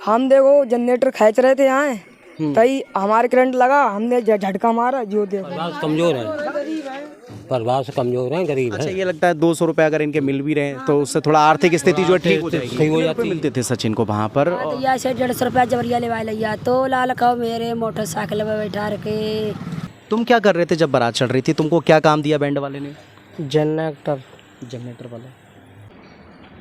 हम देखो जनरेटर खींच रहे थे यहाँ, तभी हमारे करंट लगा, हमने झटका मारा। जो देखो परिवार कमजोर है, परिवार से कमजोर है, गरीब अच्छा, है। ये लगता है 200 रुपए अगर इनके मिल भी रहे हैं तो उससे थोड़ा आर्थिक स्थिति जो है ठीक हो जाएगी। ठीक हो कितने जाती रुपए मिलते थे सचिन को वहाँ पर? या से 150 रुपया जबरिया ले लिया तो लाल खाओ मेरे मोटरसाइकिल पे बैठा रखे। तुम क्या कर रहे थे जब बारात चल रही थी? तुमको क्या काम दिया बैंड वाले ने? जनरेटर वाला।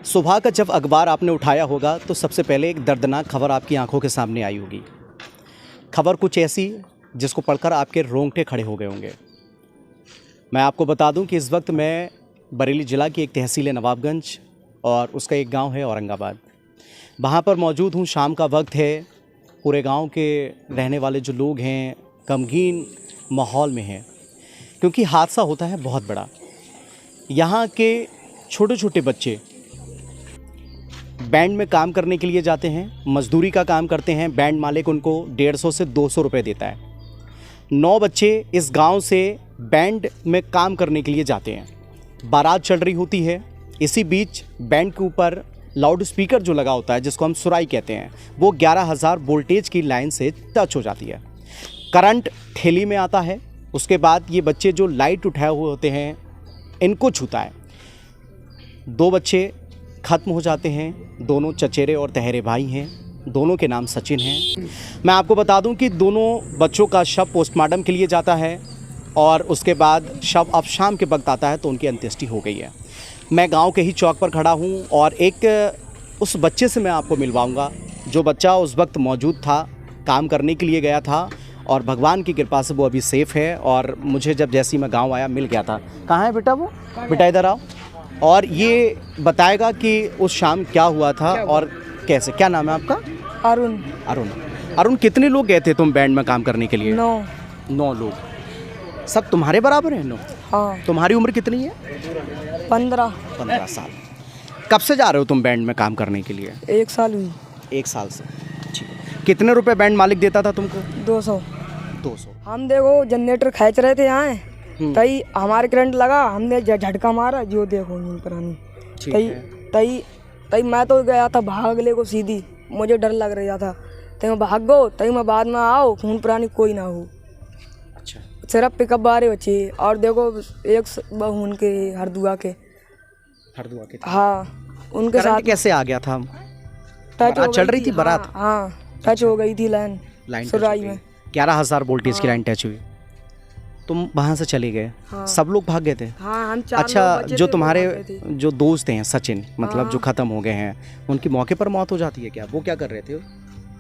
सुबह का जब अखबार आपने उठाया होगा तो सबसे पहले एक दर्दनाक खबर आपकी आंखों के सामने आई होगी। खबर कुछ ऐसी जिसको पढ़कर आपके रोंगटे खड़े हो गए होंगे। मैं आपको बता दूं कि इस वक्त मैं बरेली ज़िला की एक तहसील है नवाबगंज और उसका एक गांव है औरंगाबाद, वहां पर मौजूद हूं। शाम का वक्त है, पूरे गांव के रहने वाले जो लोग हैं गमगीन माहौल में हैं क्योंकि हादसा होता है बहुत बड़ा। यहाँ के छोटे छोटे बच्चे बैंड में काम करने के लिए जाते हैं, मजदूरी का काम करते हैं। बैंड मालिक उनको 150 से 200 रुपये देता है। 9 बच्चे इस गांव से बैंड में काम करने के लिए जाते हैं। बारात चल रही होती है, इसी बीच बैंड के ऊपर लाउड स्पीकर जो लगा होता है जिसको हम सुराई कहते हैं, वो 11,000 वोल्टेज की लाइन से टच हो जाती है। करंट ठेली में आता है। उसके बाद ये बच्चे जो लाइट उठाए हुए होते हैं इनको छूता है। 2 बच्चे ख़त्म हो जाते हैं। दोनों चचेरे और तहरे भाई हैं। दोनों के नाम सचिन हैं। मैं आपको बता दूं कि दोनों बच्चों का शव पोस्टमार्टम के लिए जाता है और उसके बाद शव अब शाम के वक्त आता है तो उनकी अंत्येष्टि हो गई है। मैं गांव के ही चौक पर खड़ा हूं और एक उस बच्चे से मैं आपको मिलवाऊंगा जो बच्चा उस वक्त मौजूद था, काम करने के लिए गया था और भगवान की कृपा से वो अभी सेफ़ है। और मुझे जब जैसे ही मैं गाँव आया मिल गया था। कहाँ है बेटा वो? बेटा इधर आओ और ये बताएगा कि उस शाम क्या हुआ था और कैसे। क्या नाम है आपका? अरुण। अरुण, कितने लोग गए थे तुम बैंड में काम करने के लिए? 9 लोग। सब तुम्हारे बराबर हैं? 9। हाँ। तुम्हारी उम्र कितनी है? 15 साल। कब से जा रहे हो तुम बैंड में काम करने के लिए? 1 साल हुई। 1 साल से। कितने रुपए बैंड मालिक देता था तुमको? 200। हम देखो जनरेटर खींच रहे थे यहाँ, तभी हमारे करंट लगा, हमने झटका मारा। जो देखो पुरानी, तभी मैं तो गया था भागले को सीधी, मुझे डर लग रहा था। तभी मैं भाग गो, तभी मैं बाद में आओ खून पुरानी कोई ना हो। अच्छा। सिर्फ पिकअप बारे बच्चे और देखो एक बहू उनके हरदुआ के। हाँ, उनके साथ कैसे आ गया था? टच चल रही थी बारात? हाँ, टच हो गई थी लाइन सुराई में। 11,000 वोल्टेज की लाइन टच हुई। तुम वहाँ से चले गए। हाँ। सब लोग भाग गए थे? हाँ, हम 4 अच्छा, लोग बचे जो थे, तुम्हारे वो भाग गए थे। जो दोस्त हैं सचिन, मतलब जो हाँ। ख़त्म हो गए हैं, उनकी मौके पर मौत हो जाती है क्या? वो क्या कर रहे थे?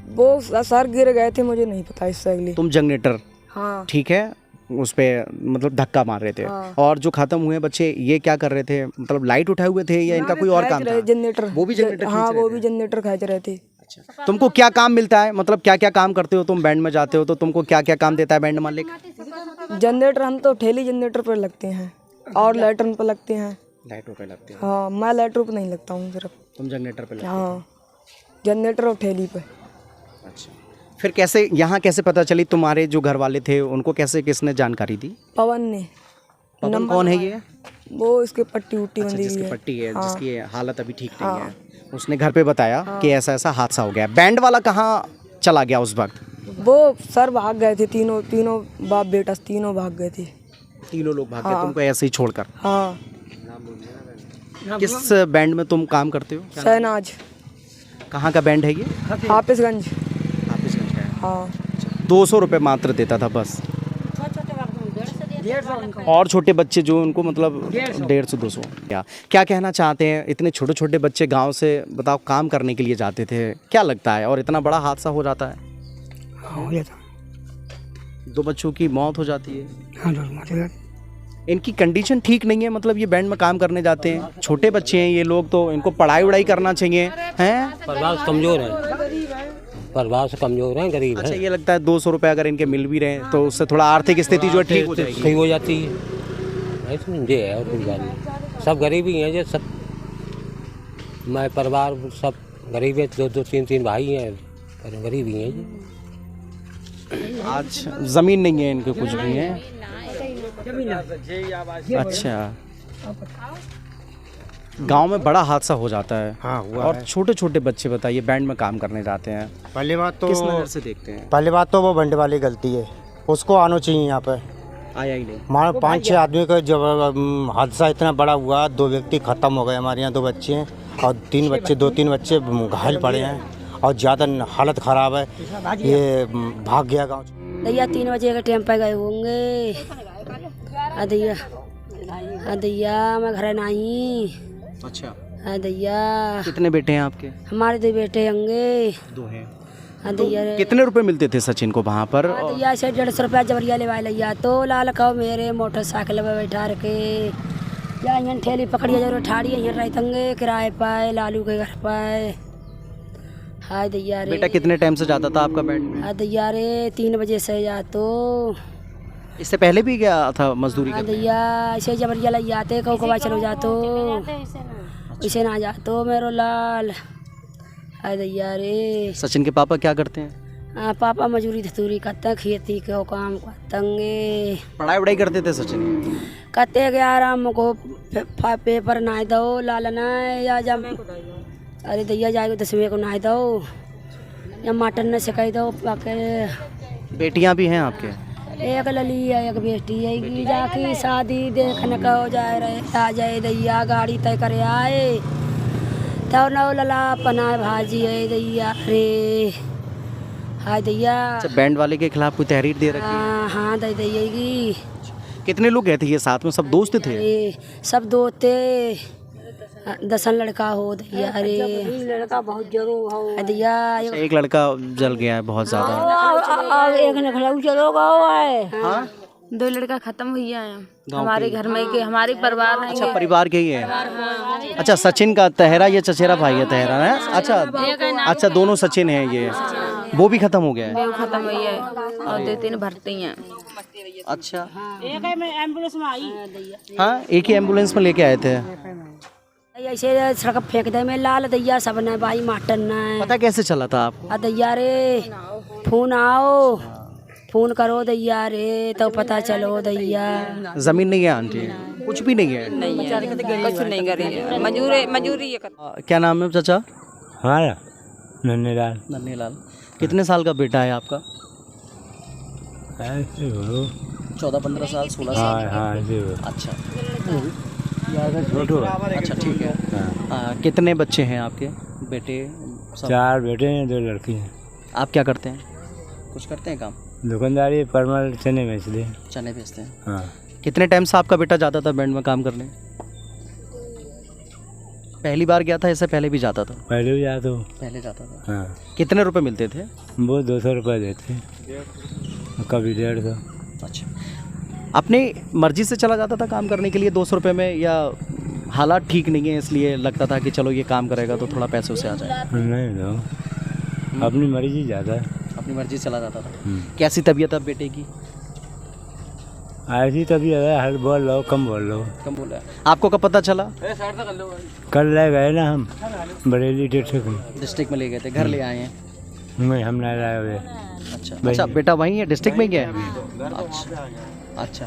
वो सर गिर गए थे, मुझे नहीं पता इससे अगली। तुम जनरेटर, हाँ, ठीक है, उस पे मतलब धक्का मार रहे थे। हाँ। और जो खत्म हुए बच्चे ये क्या कर रहे थे? मतलब लाइट उठाए हुए थे या इनका कोई और काम था? जनरेटर। वो भी जनरेटर खींच हाँ, रहे वो थे? भी जनरेटर खींच रहे थे। अच्छा, तुमको क्या काम मिलता है? मतलब क्या क्या काम करते हो तुम? बैंड में जाते हो तो तुमको क्या क्या काम देता है बैंड मालिक? जनरेटर हम तो ठेली जनरेटर पर लगते हैं और लैटरन पर लगते हैं। लाइटों पे लगते हैं? हाँ, मैं लैटरों पर नहीं लगता हूँ सिर्फ। तुम जनरेटर पे लगते हो? हाँ, जनरेटर और ठेली पे। अच्छा, फिर कैसे यहाँ कैसे पता चली? तुम्हारे जो घर वाले थे उनको कैसे, किसने जानकारी दी? पवन ने। पवन कौन है ये? वो इसके पट्टी उट्टी बंधी हुई जिसकी है। पट्टी है, हाँ। जिसकी हालत अभी ठीक नहीं है, उसने घर पे बताया कि ऐसा ऐसा हादसा हो गया। बैंड वाला कहाँ चला गया उस वक्त? वो सर भाग गए थे, तीनों बाप बेटा तीनों भाग गए थे। तीनों लोग भाग गए तुमको ऐसे ही छोड़कर? हाँ। किस बैंड में तुम काम करते हो? शहनाज। कहाँ का बैंड है ये? हाफिजगंज। हाफिजगंज का है। हाँ। 200 रुपये मात्र देता था बस। और छोटे बच्चे जो उनको मतलब 150-200। क्या कहना चाहते हैं? इतने छोटे छोटे बच्चे गांव से बताओ काम करने के लिए जाते थे, क्या लगता है? और इतना बड़ा हादसा हो जाता है। हो गया था। 2 बच्चों की मौत हो जाती है। हाँ, इनकी कंडीशन ठीक नहीं है। मतलब ये बैंड में काम करने जाते हैं, छोटे बच्चे हैं ये लोग, तो इनको पढ़ाई वढ़ाई करना चाहिए। हैं? परिवार से कमजोर है, परिवार से कमजोर है, गरीब है। अच्छा, ये लगता है 200 रुपये अगर इनके मिल भी रहे हैं तो उससे थोड़ा आर्थिक स्थिति जो है ठीक हो जाएगी। ठीक हो जाती है। ये है और कुछ बात नहीं। सब गरीब ही हैं, जो सब मैं परिवार सब गरीब है। 2-2, 3-3 भाई हैं, पर गरीब ही हैं जी। आज ज़मीन नहीं है इनके, कुछ भी है? अच्छा, गांव में बड़ा हादसा हो जाता है। हाँ हुआ और है। छोटे छोटे बच्चे बताइए बैंड में काम करने जाते हैं, पहली बात तो किस नज़र से देखते हैं? पहली बात तो वो बंडे वाली गलती है, उसको आना चाहिए यहाँ पे। आया ही नहीं। हमारे 5-6 आदमी का जब हादसा इतना बड़ा हुआ, 2 व्यक्ति ख़त्म हो गए, हमारे यहाँ 2 बच्चे हैं और 2-3 बच्चे घायल पड़े हैं और ज़्यादा हालत ख़राब है, ये भाग गया गाँव। दैया 3 बजे के टाइम पे गए होंगे। दैया दैया मैं घर नहीं। अच्छा, दैया कितने बेटे हैं आपके? हमारे 2 बेटे होंगे। 2 हैं। दैया कितने रुपए मिलते थे सचिन को वहाँ पर? दैया से 150 रुपया जबरिया ले लिया तो लाल खाओ मेरे मोटरसाइकिल पे बैठा रखे या यहाँ ठेली पकड़िया जरूर ठाड़ी यहाँ रहते किराए पाए लालू के घर पाए। हाय दैया रे। बेटा कितने टाइम से जाता था आपका बैंड में? हाँ दैया रे 3 बजे से जा तो। इससे पहले भी गया था मजदूरी हाँ करने? दैया ऐसे जबरिया ले जाते कौ कबा चलो जा तो इसे ना जा तो मेरो लाल। हाय दैया रे। सचिन के पापा क्या करते हैं? हाँ पापा मजूरी धतूरी करते हैं, खेती के काम करते। पढ़ाई वढ़ाई करते थे सचिन? कते ग्यारह को पेपर ना दो लाल ना या जब अरे दैया जाएगा 10वें को ना दो या मटन न सिखाई दो पाके। बेटियां भी हैं आपके? एक लली है एक बेटी है की जाके शादी देखने का हो जाए रहे आ जाए दैया गाड़ी तय करे आए तो नौ लला पनाए भाजी है दैया रे। हाय दैया। अच्छा, बैंड वाले के खिलाफ कोई तहरीर दे रखी है? हाँ दे दैया की। कितने लोग गए थे ये साथ में? सब दोस्त थे? अरे सब दोते 10 लड़का हो दैया। अरे लड़का बहुत जरूर हो दैया। अच्छा, एक लड़का जल गया है बहुत ज्यादा। एक नखलऊ चलो गाँव है। हाँ, 2 लड़का खत्म हुई है हमारे घर में के हमारे परिवार में। अच्छा परिवार के ही है। अच्छा सचिन का तहरा ये चचेरा भाई है तहरा है? अच्छा दोनों सचिन हैं ये, वो भी खत्म हो गया है? वो खत्म हुई है और 2-3 भर्ती हैं। अच्छा एक एम्बुलेंस में आई। हाँ एक ही एम्बुलेंस में लेके आए थे। ऐसे सड़क फेंक दे में लाल दैया सब ने भाई माटन न पता कैसे चला था आपको? दैया रे फोन आओ फोन करो दैया रे तो पता चलो दैया। जमीन नहीं है आंटी? कुछ भी नहीं है? कुछ नहीं करी मजूरी क्या नाम है चाचा? हमारा नन्हेलाल। नन्हेलाल। कितने साल का बेटा है आपका? 14-15 साल 16 साल? हाँ अच्छा छोटो। अच्छा ठीक है। कितने बच्चे हैं आपके बेटे? 4 बेटे हैं 2 लड़की हैं। आप क्या करते हैं? कुछ करते हैं काम? दुकानदारी परमल चने बेच दे। चने बेचते हैं। हाँ। कितने टाइम से आपका बेटा जाता था बैंड में काम करने? पहली बार गया था इससे पहले भी जाता था? पहले भी जाता हूँ। पहले जाता था। हाँ। कितने रुपए मिलते थे? वो 200 रुपये देते, कभी 150। अच्छा, अपनी मर्जी से चला जाता था काम करने के लिए 200 रुपये में, या हालात ठीक नहीं है इसलिए लगता था कि चलो ये काम करेगा तो थोड़ा पैसे उसे आ जाए? नहीं तो अपनी मर्जी जाता है। अपनी मर्जी से चला जाता था। कैसी तबीयत है बेटे की? ऐसी तबीयत है, हर बोल लो कम बोल लो। कम बोला। आपको कब पता चला? कल ले गए ना हम बरेली डिस्ट्रिक्ट में ले गए थे, घर ले आए हैं? में हम नहीं लाए हुए। अच्छा बेटा वहीं है डिस्ट्रिक्ट में गया है? अच्छा।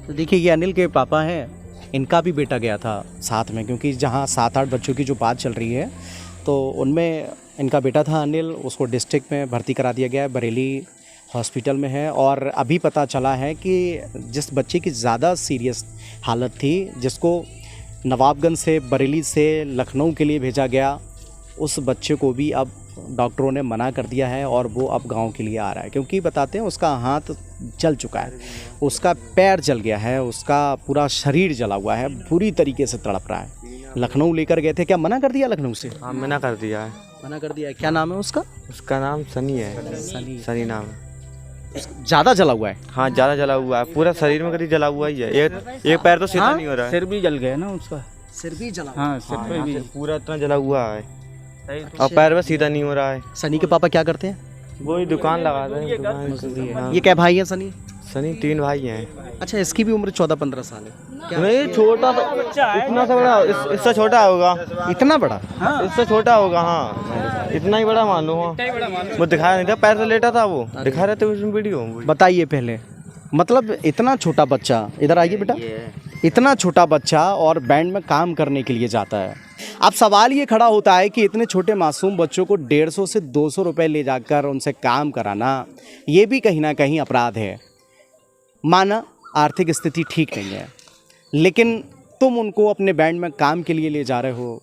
तो देखिए ये अनिल के पापा हैं, इनका भी बेटा गया था साथ में, क्योंकि जहाँ 7-8 बच्चों की जो बात चल रही है तो उनमें इनका बेटा था अनिल, उसको डिस्ट्रिक्ट में भर्ती करा दिया गया है, बरेली हॉस्पिटल में है। और अभी पता चला है कि जिस बच्चे की ज़्यादा सीरियस हालत थी, जिसको नवाबगंज से बरेली से लखनऊ के लिए भेजा गया, उस बच्चे को भी अब डॉक्टरों ने मना कर दिया है और वो अब गांव के लिए आ रहा है, क्योंकि बताते हैं उसका हाथ जल चुका है, उसका पैर जल गया है, उसका पूरा शरीर जला हुआ है, बुरी तरीके से तड़प रहा है। लखनऊ लेकर गए थे, क्या मना कर दिया लखनऊ से? हाँ मना कर दिया है। मना कर दिया है। क्या नाम है उसका? उसका नाम सनी है। सनी नाम है। ज़्यादा जला हुआ है? हाँ ज़्यादा जला हुआ है, पूरा शरीर में करीब जला हुआ ही है, एक पैर तो सीधा नहीं हो रहा है। सिर भी जल गया ना उसका। सिर भी जला? हाँ सिर पे भी पूरा इतना जला हुआ है और पैर में सीधा नहीं हो रहा है। सनी के पापा क्या करते हैं? वही दुकान लगाते हैं। ये क्या भाई है सनी? सनी 3 भाई हैं। अच्छा इसकी भी उम्र 14-15 साल है? नहीं छोटा सा, इतना सा बड़ा, इससे छोटा होगा। इतना बड़ा? इससे छोटा होगा। हाँ इतना ही बड़ा मान लो। हाँ वो दिखाया नहीं था, पैर से लेटा था, वो दिखा रहे थे उसमें वीडियो। बताइए पहले मतलब इतना छोटा बच्चा, इधर आइए बेटा, इतना छोटा बच्चा और बैंड में काम करने के लिए जाता है। अब सवाल ये खड़ा होता है कि इतने छोटे मासूम बच्चों को 150 से 200 रुपए ले जाकर उनसे काम कराना, ये भी कहीं ना कहीं अपराध है। माना आर्थिक स्थिति ठीक नहीं है, लेकिन तुम उनको अपने बैंड में काम के लिए ले जा रहे हो।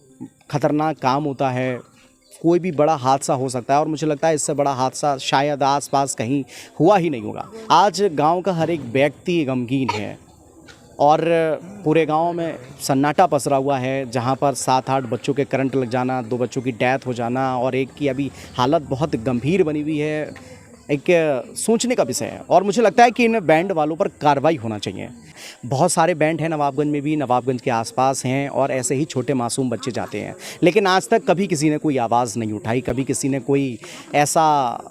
खतरनाक काम होता है, कोई भी बड़ा हादसा हो सकता है और मुझे लगता है इससे बड़ा हादसा शायद आसपास कहीं हुआ ही नहीं होगा। आज गांव का हर एक व्यक्ति गमगीन है और पूरे गांव में सन्नाटा पसरा हुआ है, जहां पर 7-8 बच्चों के करंट लग जाना, 2 बच्चों की डेथ हो जाना और एक की अभी हालत बहुत गंभीर बनी हुई है। एक सोचने का विषय है और मुझे लगता है कि इन बैंड वालों पर कार्रवाई होना चाहिए। बहुत सारे बैंड हैं नवाबगंज में भी, नवाबगंज के आसपास हैं और ऐसे ही छोटे मासूम बच्चे जाते हैं, लेकिन आज तक कभी किसी ने कोई आवाज़ नहीं उठाई, कभी किसी ने कोई ऐसा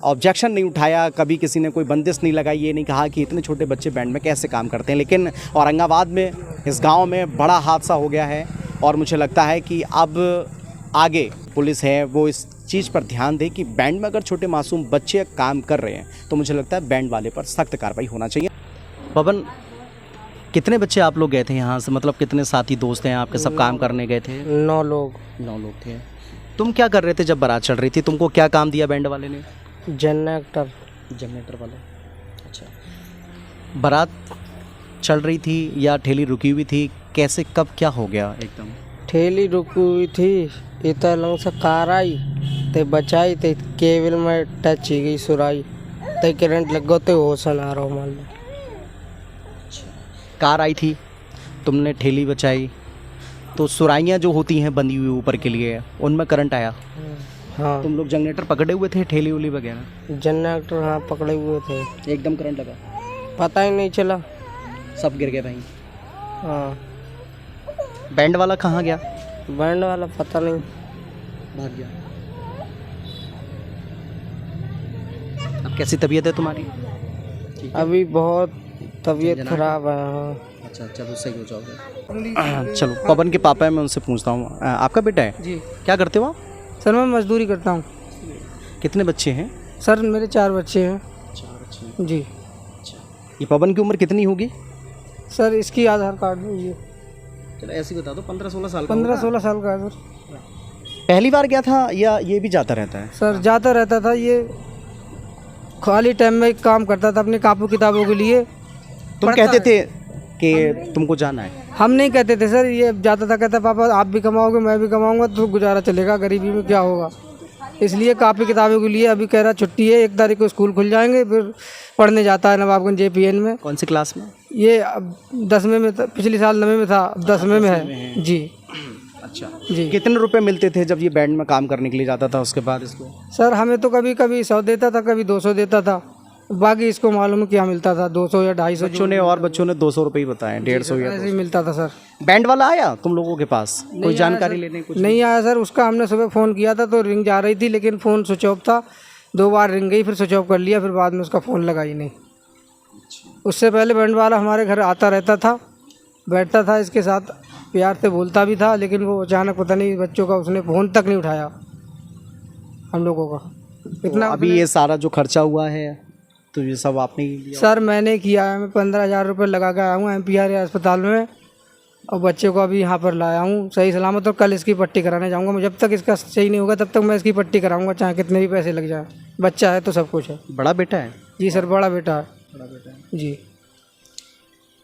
ऑब्जेक्शन नहीं उठाया, कभी किसी ने कोई बंदिश नहीं लगाई, ये नहीं कहा कि इतने छोटे बच्चे बैंड में कैसे काम करते हैं। लेकिन औरंगाबाद में, इस गाँव में बड़ा हादसा हो गया है और मुझे लगता है कि अब आगे पुलिस है वो इस चीज़ पर ध्यान दे कि बैंड में अगर छोटे मासूम बच्चे काम कर रहे हैं तो मुझे लगता है बैंड वाले पर सख्त कार्रवाई होना चाहिए। पवन, कितने बच्चे आप लोग गए थे यहाँ से, मतलब कितने साथी दोस्त हैं आपके, सब काम करने गए थे? 9 लोग। 9 लोग थे। तुम क्या कर रहे थे जब बारात चल रही थी? तुमको क्या काम दिया बैंड वाले ने? जनरेटर वाले। अच्छा, बारात चल रही थी या ठेली रुकी हुई थी? कैसे, कब, क्या हो गया एकदम? ठेली रुकी हुई थी, इतना लंग से कार आई ते बचाई ते केबल में टच ही गई सुराई ते करंट लग गो ते होश ना रहो मान लो। कार आई थी, तुमने ठेली बचाई, तो सुराइयाँ जो होती हैं बंधी हुई ऊपर के लिए, उनमें करंट आया। हाँ, तुम लोग जनरेटर पकड़े हुए थे, ठेली उली वगैरह? जनरेटर हाँ पकड़े हुए थे। एकदम करंट लगा, पता ही नहीं चला, सब गिर गए भाई। हाँ। बैंड वाला कहाँ गया? बैंड वाला पता नहीं, भाग गया। अब कैसी तबीयत है तुम्हारी? अभी बहुत तबीयत खराब है। हाँ। अच्छा, चलो सही हो जाओगे। चलो, पवन के पापा है, मैं उनसे पूछता हूँ। आपका बेटा है जी? क्या करते हो आप? सर मैं मजदूरी करता हूँ। कितने बच्चे हैं? सर मेरे 4 बच्चे हैं। 4 बच्चे जी। ये पवन की उम्र कितनी होगी? सर इसकी आधार कार्ड में ये चलो ऐसे ही बता दो, 15-16 साल का। 15-16 साल का है सर। पहली बार गया था या ये भी जाता रहता है? सर जाता रहता था, ये खाली टाइम में काम करता था अपनी कापी किताबों के लिए। तुम कहते थे कि तुमको जाना है? हम नहीं कहते थे सर, ये जाता था, कहता पापा आप भी कमाओगे मैं भी कमाऊंगा तो गुजारा चलेगा, गरीबी में क्या होगा, इसलिए कापी किताबों के लिए अभी कह रहा छुट्टी है, 1 तारीख को स्कूल खुल जाएंगे, फिर पढ़ने जाता है नवाबगंज JPN में। कौन सी क्लास में? ये अब 10वें में था, पिछले साल 9वें में था, अब 10वें में है जी। अच्छा जी। कितने रुपए मिलते थे जब ये बैंड में काम करने के लिए जाता था उसके बाद इसको? सर हमें तो कभी कभी 100 देता था, कभी 200 देता था, बाकी इसको मालूम क्या मिलता था, 200 या 250। बच्चों ने 200 रुपये ही बताए, 150 या ऐसे ही मिलता था सर। बैंड वाला आया तुम लोगों के पास कोई जानकारी लेने? कुछ नहीं आया सर, उसका हमने सुबह फ़ोन किया था तो रिंग जा रही थी, लेकिन फ़ोन स्विच ऑफ था, 2 बार रिंग गई, फिर स्विच ऑफ कर लिया, फिर बाद में उसका फ़ोन लगा ही नहीं। उससे पहले बैंड वाला हमारे घर आता रहता था, बैठता था, इसके साथ प्यार से बोलता भी था, लेकिन वो अचानक पता नहीं बच्चों का उसने फ़ोन तक नहीं उठाया हम लोगों का। इतना तो अभी ये सारा जो खर्चा हुआ है तो ये सब आपने ही लिया? सर मैंने किया है, मैं 15,000 रुपये लगा के आया हूँ MPR अस्पताल में, और बच्चे को अभी यहाँ पर लाया हूँ सही सलामत, और कल इसकी पट्टी कराने जाऊँगा मैं। जब तक इसका सही नहीं होगा तब तक मैं इसकी पट्टी कराऊँगा, चाहे कितने भी पैसे लग जाए। बच्चा है तो सब कुछ है। बड़ा बेटा है? जी सर, बड़ा बेटा है। बड़ा बेटा है जी।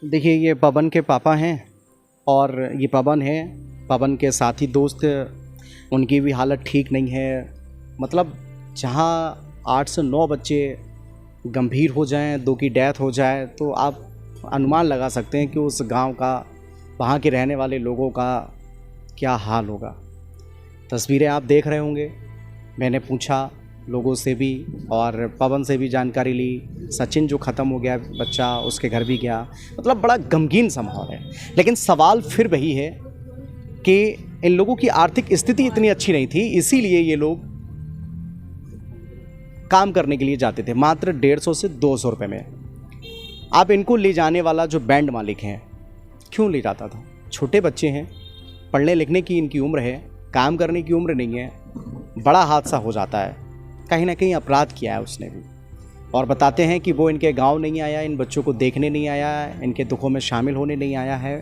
देखिए ये पवन के पापा हैं और ये पवन है, पवन के साथी दोस्त, उनकी भी हालत ठीक नहीं है। मतलब जहाँ 8 से 9 बच्चे गंभीर हो जाएं, 2 की डेथ हो जाए, तो आप अनुमान लगा सकते हैं कि उस गांव का, वहाँ के रहने वाले लोगों का क्या हाल होगा। तस्वीरें आप देख रहे होंगे। मैंने पूछा लोगों से भी और पवन से भी जानकारी ली। सचिन जो ख़त्म हो गया बच्चा, उसके घर भी गया। मतलब बड़ा गमगीन सा माहौल है। लेकिन सवाल फिर वही है कि इन लोगों की आर्थिक स्थिति इतनी अच्छी नहीं थी, इसीलिए ये लोग काम करने के लिए जाते थे, मात्र 150 से 200 रुपये में। आप इनको ले जाने वाला जो बैंड मालिक हैं, क्यों ले जाता था? छोटे बच्चे हैं, पढ़ने लिखने की इनकी उम्र है, काम करने की उम्र नहीं है। बड़ा हादसा हो जाता है, कहीं ना कहीं अपराध किया है उसने भी। और बताते हैं कि वो इनके गांव नहीं आया, इन बच्चों को देखने नहीं आया, इनके दुखों में शामिल होने नहीं आया है,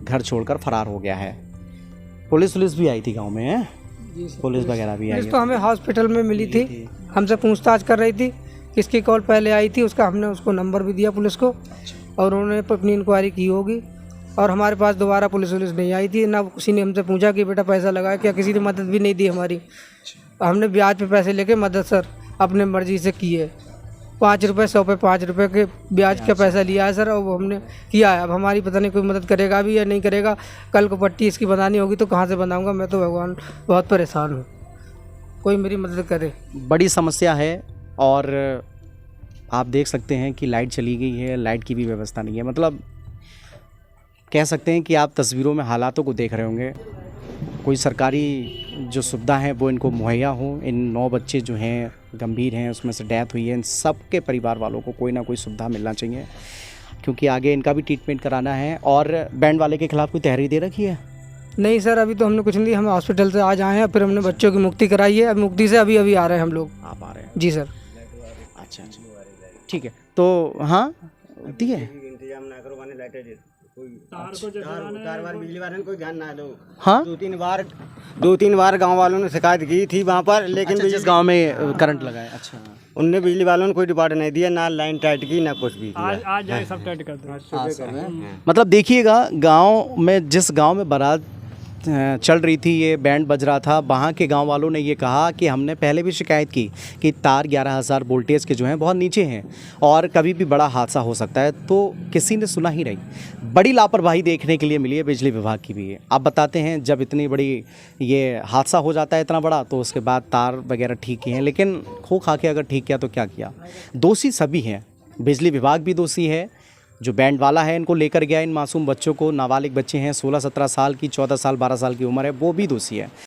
घर छोड़कर फरार हो गया है। पुलिस भी आई थी गांव में, है? पुलिस वगैरह भी आई पुलिस तो हमें हॉस्पिटल में मिली थी, हमसे पूछताछ कर रही थी, किसकी कॉल पहले आई थी उसका हमने उसको नंबर भी दिया पुलिस को, और उन्होंने अपनी इंक्वायरी की होगी। और हमारे पास दोबारा पुलिस नहीं आई थी, ना किसी ने हमसे पूछा कि बेटा पैसा लगाया क्या, किसी ने मदद भी नहीं दी हमारी। हमने ब्याज पे पैसे लेके मदद सर अपने मर्जी से की है, 5 रुपये 100 पे 5 रुपये के ब्याज का पैसा लिया है सर, और वो हमने किया है। अब हमारी पता नहीं कोई मदद करेगा भी या नहीं करेगा, कल को पट्टी इसकी बनानी होगी तो कहाँ से बनाऊँगा मैं, तो भगवान बहुत परेशान हूँ, कोई मेरी मदद करे। बड़ी समस्या है और आप देख सकते हैं कि लाइट चली गई है, लाइट की भी व्यवस्था नहीं है। मतलब कह सकते हैं कि आप तस्वीरों में हालातों को देख रहे होंगे, कोई सरकारी जो सुविधा है वो इनको मुहैया हो। इन 9 बच्चे जो हैं गंभीर हैं, उसमें से डेथ हुई है, इन सब के परिवार वालों को कोई ना कोई सुविधा मिलना चाहिए, क्योंकि आगे इनका भी ट्रीटमेंट कराना है। और बैंड वाले के खिलाफ कोई तहरीर दे रखी है? नहीं सर, अभी तो हमने कुछ नहीं, हम हॉस्पिटल से आज आए हैं, फिर हमने बच्चों की मुक्ति कराई है, अब मुक्ति से अभी आ रहे हैं हम लोग। आप आ रहे हैं? जी सर। अच्छा, ठीक है। तो हाँ दी है, बिजली वाले कोई ध्यान ना दो। हाँ 2-3 बार गांव वालों ने शिकायत की थी वहाँ पर, लेकिन जिस गांव में करंट लगा है। अच्छा, उनने बिजली वालों ने कोई डिपार्ट नहीं दिया, ना लाइन टाइट की ना कुछ भी। आज जाए सब टाइट कर दो। मतलब देखिएगा, गांव में जिस गांव में बारात चल रही थी, ये बैंड बज रहा था, वहाँ के गांव वालों ने ये कहा कि हमने पहले भी शिकायत की कि तार 11,000 वोल्टेज के जो हैं बहुत नीचे हैं और कभी भी बड़ा हादसा हो सकता है, तो किसी ने सुना ही नहीं। बड़ी लापरवाही देखने के लिए मिली है बिजली विभाग की भी। आप बताते हैं जब इतनी बड़ी ये हादसा हो जाता है इतना बड़ा, तो उसके बाद तार वगैरह ठीक किए हैं, लेकिन खो खा के अगर ठीक किया तो क्या किया। दोषी सभी हैं, बिजली विभाग भी दोषी है, जो बैंड वाला है इनको लेकर गया इन मासूम बच्चों को, नाबालिग बच्चे हैं, 16-17 साल की, 14 साल 12 साल की उम्र है, वो भी दोषी है।